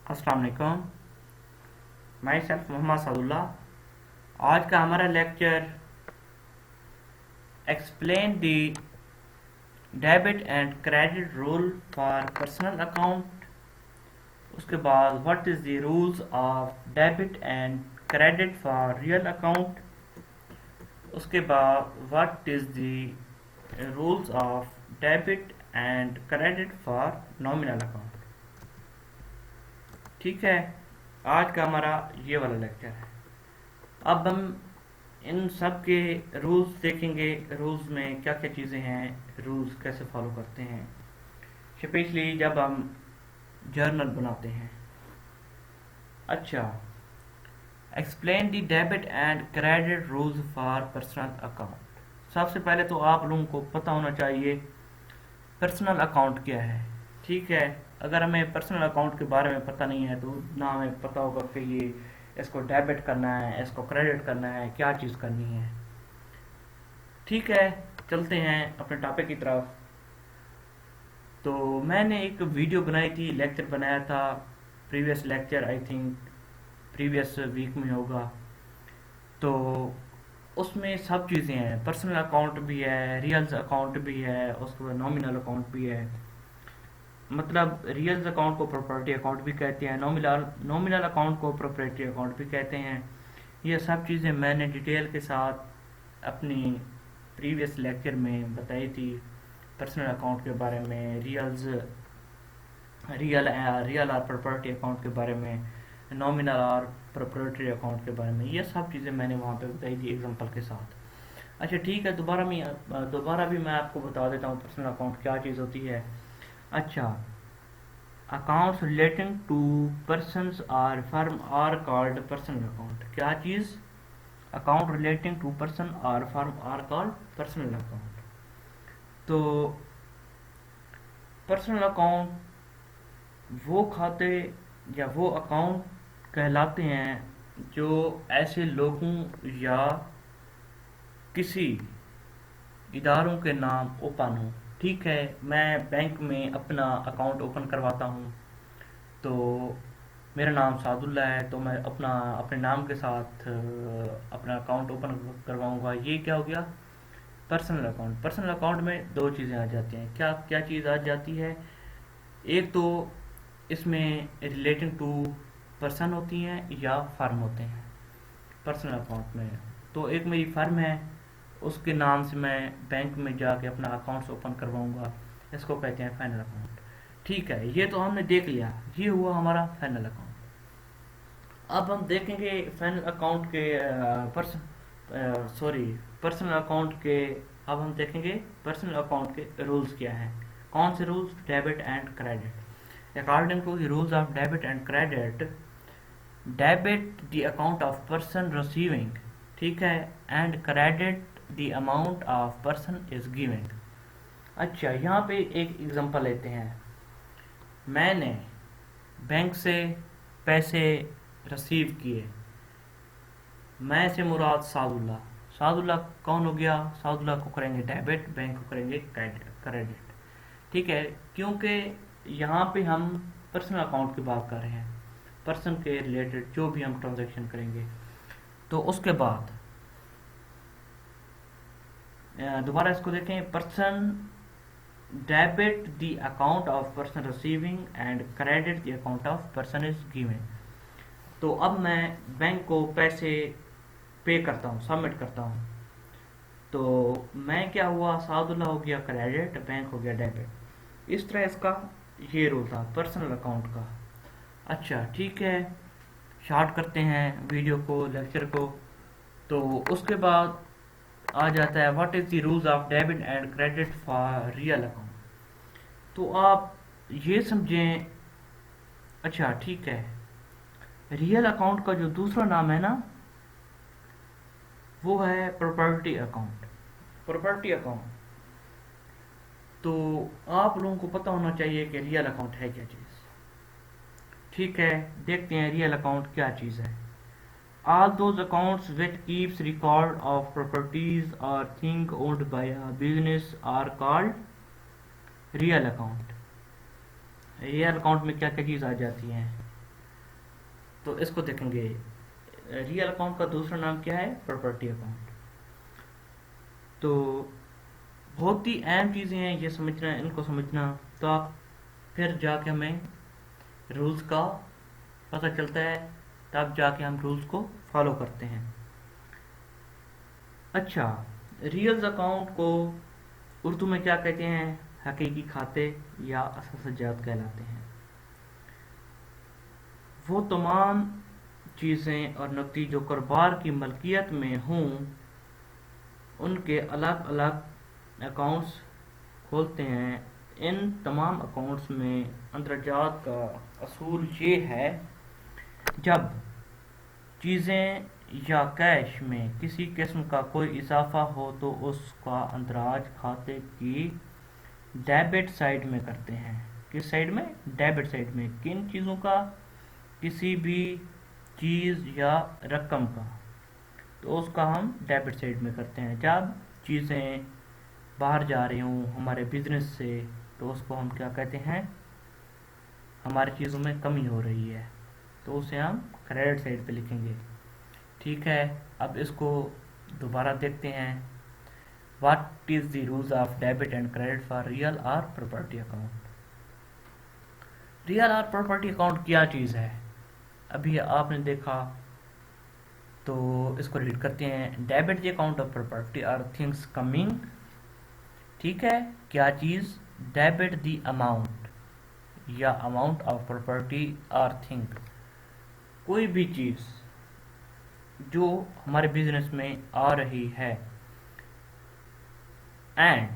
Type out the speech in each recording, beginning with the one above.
अस्सलाम वालेकुम। My self Mohammed Sadulla. आज का हमारा lecture explain the debit and credit rule for personal account. उसके बाद what is the rules of debit and credit for real account. उसके बाद what is the rules of debit and credit for nominal account. ठीक है, आज का हमारा ये वाला लेक्चर है। अब हम इन सब के रूल्स देखेंगे, रूल्स में क्या क्या चीज़ें हैं, रूल्स कैसे फॉलो करते हैं, स्पेशली जब हम जर्नल बनाते हैं। अच्छा, explain the debit and credit rules for personal account. सबसे पहले तो आप लोगों को पता होना चाहिए पर्सनल अकाउंट क्या है। ठीक है, अगर हमें पर्सनल अकाउंट के बारे में पता नहीं है तो ना हमें पता होगा कि ये इसको डेबिट करना है, इसको क्रेडिट करना है, क्या चीज़ करनी है। ठीक है, चलते हैं अपने टॉपिक की तरफ। तो मैंने एक वीडियो बनाई थी, लेक्चर बनाया था, previous lecture I think previous week में होगा। तो उसमें सब चीज़ें हैं, पर्सनल अकाउंट भी है, रियल अकाउंट भी है, उसके बाद नॉमिनल अकाउंट भी है। मतलब रियल अकाउंट को प्रॉपर्टी अकाउंट भी कहते हैं, नॉमिनल अकाउंट को प्रोप्राइटरी अकाउंट भी कहते हैं। ये सब चीज़ें मैंने डिटेल के साथ अपनी प्रीवियस लेक्चर में बताई थी। पर्सनल अकाउंट के बारे में, रियल और प्रॉपर्टी अकाउंट के बारे में, नॉमिनल और प्रोप्राइटरी अकाउंट के बारे में, ये सब चीज़ें मैंने वहाँ पे बताई थी एग्जांपल के साथ। अच्छा ठीक है, दोबारा भी मैं आपको बता देता हूँ पर्सनल अकाउंट क्या चीज़ होती है। अच्छा, अकाउंट्स रिलेटिंग टू पर्सन्स और firm are called personal account. क्या चीज़? अकाउंट रिलेटिंग टू पर्सन और firm are called personal account. तो पर्सनल अकाउंट वो खाते या वो अकाउंट कहलाते हैं जो ऐसे लोगों या किसी इदारों के नाम ओपन हो। ठीक है, मैं बैंक में अपना अकाउंट ओपन करवाता हूँ, तो मेरा नाम सादुल्ला है, तो मैं अपने नाम के साथ अपना अकाउंट ओपन करवाऊँगा। ये क्या हो गया? Personal account. पर्सनल अकाउंट में दो चीज़ें आ जाती हैं। क्या क्या चीज़ आ जाती है? एक तो इसमें रिलेटिंग टू पर्सन होती हैं या फर्म होते हैं पर्सनल अकाउंट में। तो एक मेरी फर्म है, उसके नाम से मैं बैंक में जाके अपना अकाउंट्स ओपन करवाऊंगा, इसको कहते हैं फाइनल अकाउंट। ठीक है, ये तो हमने देख लिया, ये हुआ हमारा फाइनल अकाउंट। अब हम देखेंगे फाइनल अकाउंट के पर्सनल अकाउंट के। अब हम देखेंगे पर्सनल अकाउंट के रूल्स क्या हैं। कौन से rules? Debit and credit. According to the rules of debit and credit, debit the account of person receiving, ठीक है, and credit the amount of person is giving. अच्छा, यहाँ पे एक एग्जांपल लेते हैं। मैंने बैंक से पैसे रिसीव किए, मैं से मुराद सादुल्ला। सादुल्ला कौन हो गया? सादुल्ला को करेंगे डेबिट, बैंक को करेंगे क्रेडिट। ठीक है, क्योंकि यहाँ पे हम पर्सनल अकाउंट की बात कर रहे हैं, पर्सन के रिलेटेड जो भी हम ट्रांजैक्शन करेंगे। तो उसके बाद दोबारा इसको देखें। Person debit the account of person receiving end credit the account of person is giving. तो अब मैं बैंक को पैसे पे करता हूँ, सबमिट करता हूँ। तो मैं क्या हुआ? सादुल्ला हो गया क्रेडिट, बैंक हो गया डेबिट। इस तरह इसका ये रूल था पर्सनल अकाउंट का। अच्छा ठीक है, शॉर्ट करते हैं वीडियो को, लेक्चर को। तो उसके बाद आ जाता है what is the rules of debit and credit for real account. तो आप ये समझें। अच्छा ठीक है, रियल अकाउंट का जो दूसरा नाम है ना, वो है प्रॉपर्टी अकाउंट। Property account. तो आप लोगों को पता होना चाहिए कि रियल अकाउंट है क्या चीज़। ठीक है, देखते हैं रियल अकाउंट क्या चीज़ है। All those accounts which keeps record of properties or thing owned by a business are called real account। Real account में क्या क्या चीज़ आ जाती हैं? तो इसको देखेंगे। रियल अकाउंट का दूसरा नाम क्या है? Property account. तो बहुत ही अहम चीज़ें हैं ये समझना, इनको समझना, तो आप फिर जाके हमें रूल्स का पता चलता है, तब जाके हम रूल्स को फॉलो करते हैं। अच्छा, रियल अकाउंट को उर्दू में क्या कहते हैं? हकीकी खाते या अससजात कहलाते हैं। वो तमाम चीज़ें और नकदी जो कारोबार की मलकियत में हों, उनके अलग अलग अकाउंट्स खोलते हैं। इन तमाम अकाउंट्स में अंदरजात का असूल ये है, जब चीज़ें या कैश में किसी किस्म का कोई इजाफा हो तो उसका अंदराज खाते की डेबिट साइड में करते हैं। किस साइड में? डेबिट साइड में। किन चीज़ों का? किसी भी चीज़ या रकम का, तो उसका हम डेबिट साइड में करते हैं। जब चीज़ें बाहर जा रही हों हमारे बिजनेस से, तो उसको हम क्या कहते हैं? हमारी चीज़ों में कमी हो रही है, तो उसे हम क्रेडिट साइड पे लिखेंगे। ठीक है, अब इसको दोबारा देखते हैं। What is the rules of debit and credit for real और प्रॉपर्टी अकाउंट? रियल और प्रॉपर्टी अकाउंट क्या चीज़ है? अभी आपने देखा, तो इसको रीड करते हैं। Debit the account of property are things coming. ठीक है, क्या चीज़? डेबिट द अमाउंट या amount of property are thing, कोई भी चीज़ जो हमारे बिजनेस में आ रही है। And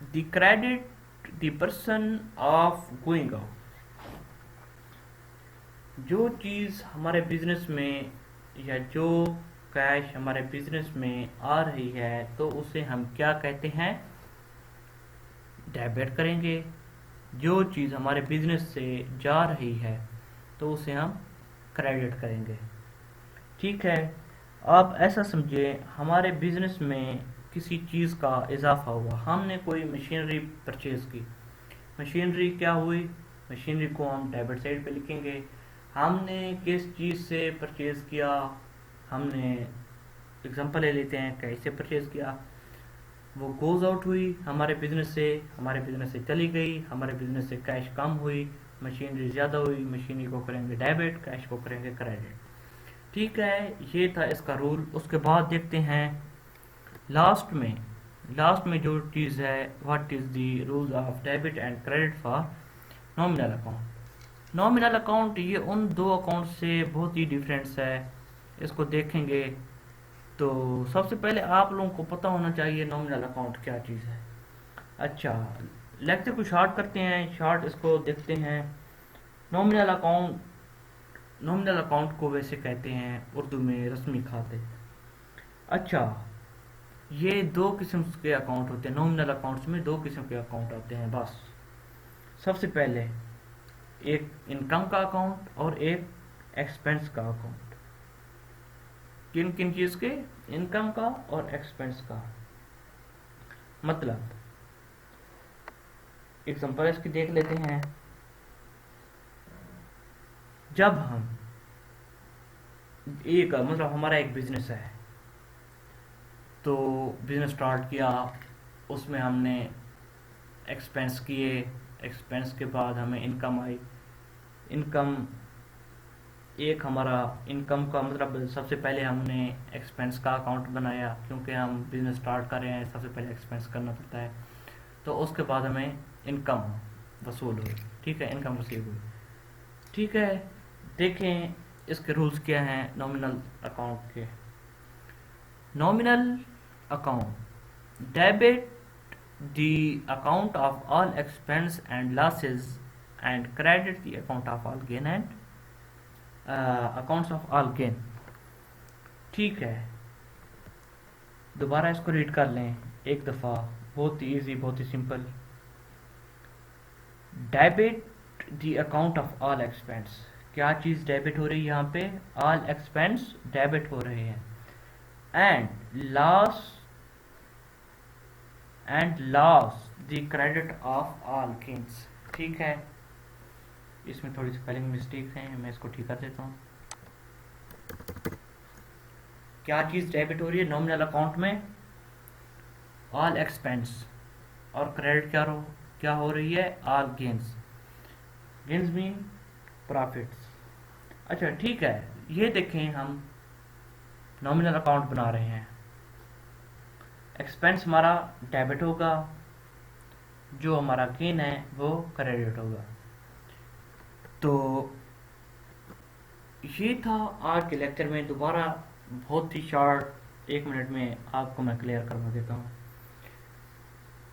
the credit the person of going out, जो चीज़ हमारे बिजनेस में या जो कैश हमारे बिजनेस में आ रही है, तो उसे हम क्या कहते हैं? डेबिट करेंगे। जो चीज़ हमारे बिजनेस से जा रही है, तो उसे हम क्रेडिट करेंगे। ठीक है, आप ऐसा समझे, हमारे बिजनेस में किसी चीज़ का इजाफा हुआ, हमने कोई मशीनरी परचेज की। मशीनरी क्या हुई? मशीनरी को हम डेबिट साइड पे लिखेंगे। हमने किस चीज़ से परचेज किया? हमने एग्जांपल ले लेते हैं, कैसे परचेज किया। वो गोज आउट हुई हमारे बिजनेस से चली गई, हमारे बिजनेस से कैश कम हुई, मशीनरी ज़्यादा हुई, मशीनरी को करेंगे डेबिट, कैश को करेंगे क्रेडिट। ठीक है, ये था इसका रूल। उसके बाद देखते हैं लास्ट में जो चीज़ है, what is the rules of debit and credit for nominal account. Nominal account ये उन दो अकाउंट से बहुत ही डिफरेंस है। इसको देखेंगे तो सबसे पहले आप लोगों को पता होना चाहिए नॉमिनल अकाउंट क्या चीज़ है। अच्छा, लेक्चर को शॉर्ट करते हैं, शॉर्ट इसको देखते हैं। नॉमिनल अकाउंट को वैसे कहते हैं उर्दू में रस्मी खाते। अच्छा, ये दो किस्म के अकाउंट होते हैं। नॉमिनल अकाउंट्स में दो किस्म के अकाउंट आते हैं बस। सबसे पहले एक इनकम का अकाउंट और एक एक्सपेंस का अकाउंट। किन किन चीज़ के? इनकम का और एक्सपेंस का। मतलब एग्जांपल इसकी देख लेते हैं। जब हम मतलब हमारा एक बिजनेस है, तो बिजनेस स्टार्ट किया, उसमें हमने एक्सपेंस किए, एक्सपेंस के बाद हमें इनकम आई। इनकम एक हमारा इनकम का मतलब सबसे पहले हमने एक्सपेंस का अकाउंट बनाया, क्योंकि हम बिजनेस स्टार्ट कर रहे हैं, सबसे पहले एक्सपेंस करना पड़ता है। तो उसके बाद हमें इनकम वसूल हुई। ठीक है, इनकम रिसीव हुई। ठीक है, देखें इसके रूल्स क्या हैं नॉमिनल अकाउंट के। Nominal account debit the account of all expense and losses and credit the account of all gain and accounts of all gain. ठीक है, दोबारा इसको रीड कर लें एक दफ़ा, बहुत ही ईजी, बहुत ही simple. Debit the account of all expense, क्या चीज़ डेबिट हो रही है यहाँ पे? ऑल एक्सपेंस डेबिट हो रहे हैं। And loss the credit of all gains. ठीक है, इसमें थोड़ी स्पेलिंग मिस्टेक हैं, मैं इसको ठीक कर देता हूँ। क्या चीज़ डेबिट हो रही है नॉमिनल अकाउंट में? All expense. और क्रेडिट क्या हो रही है? All gains. Gains mean profits. अच्छा ठीक है, ये देखें हम नॉमिनल अकाउंट बना रहे हैं, एक्सपेंस हमारा डेबिट होगा, जो हमारा गेन है वो क्रेडिट होगा। तो ये था आज के लेक्चर में। दोबारा बहुत ही शॉर्ट 1 मिनट में आपको मैं क्लियर करवा देता हूँ।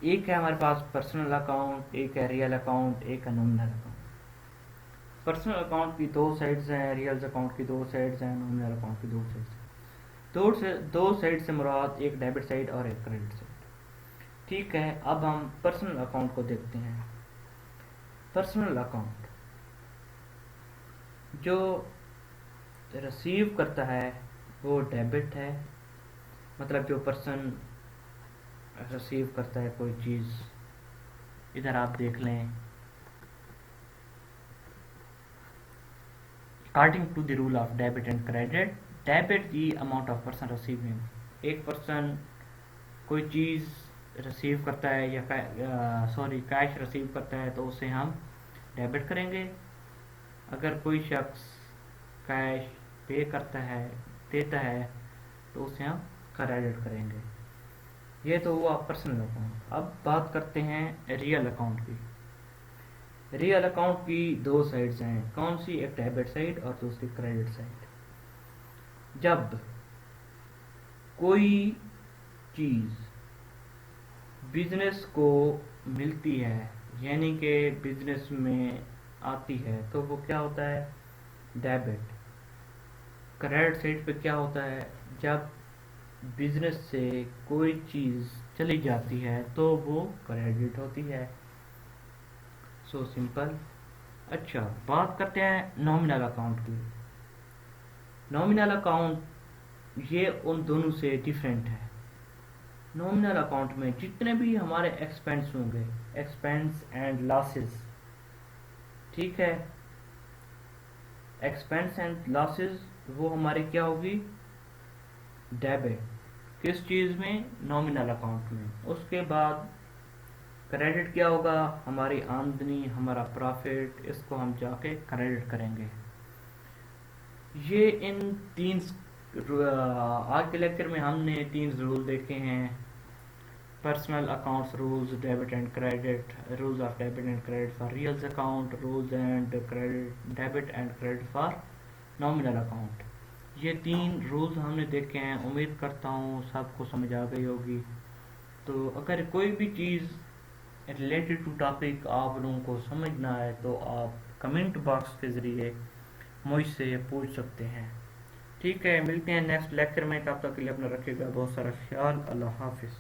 एक है हमारे पास पर्सनल अकाउंट, एक है रियल अकाउंट, एक है नॉमिनल अकाउंट। पर्सनल अकाउंट की 2 साइड्स हैं, रियल अकाउंट की 2 साइड्स हैं, नॉमिनल अकाउंट की 2 साइड्स हैं। दो साइड से मुराद एक डेबिट साइड और एक क्रेडिट साइड। ठीक है, अब हम पर्सनल अकाउंट को देखते हैं। पर्सनल अकाउंट जो रिसीव करता है वो डेबिट है, मतलब जो पर्सन रिसीव करता है कोई चीज़, इधर आप देख लें, according to the rule of debit and credit, debit the amount of person receiving. एक पर्सन कोई चीज़ रिसीव करता है या कैश रिसीव करता है तो उसे हम डेबिट करेंगे। अगर कोई शख्स कैश पे करता है, देता है, तो उसे हम क्रेडिट करेंगे। ये तो हुआ पर्सनल अकाउंट। अब बात करते हैं रियल अकाउंट की। रियल अकाउंट की 2 साइड्स हैं, कौन सी? एक डेबिट साइड और दूसरी क्रेडिट साइड। जब कोई चीज़ बिजनेस को मिलती है, यानी कि बिजनेस में आती है, तो वो क्या होता है? डेबिट। क्रेडिट साइड पे क्या होता है? जब बिजनेस से कोई चीज़ चली जाती है तो वो क्रेडिट होती है। So simple. अच्छा, बात करते हैं नॉमिनल अकाउंट की। नॉमिनल अकाउंट ये उन दोनों से डिफरेंट है। नॉमिनल अकाउंट में जितने भी हमारे एक्सपेंस होंगे, एक्सपेंस एंड लॉसेस, ठीक है, एक्सपेंस एंड लॉसेस वो हमारी क्या होगी? डेबिट। किस चीज़ में? नॉमिनल अकाउंट में। उसके बाद क्रेडिट क्या होगा? हमारी आमदनी, हमारा प्रॉफिट, इसको हम जाके क्रेडिट करेंगे। ये इन 3 आज के लेक्चर में हमने 3 रूल देखे हैं। Personal accounts rules, debit and credit, rules of debit and credit for real account, rules and credit, debit and credit for nominal account. ये 3 रूल्स हमने देखे हैं। उम्मीद करता हूँ सबको समझ आ गई होगी। तो अगर कोई भी चीज़ रिलेटेड टू टॉपिक आप लोगों को समझना है तो आप कमेंट बॉक्स के ज़रिए मुझसे पूछ सकते हैं। ठीक है, मिलते हैं नेक्स्ट लेक्चर में। तब तक के लिए अपना रखिएगा बहुत सारा ख्याल। अल्लाह हाफिज़।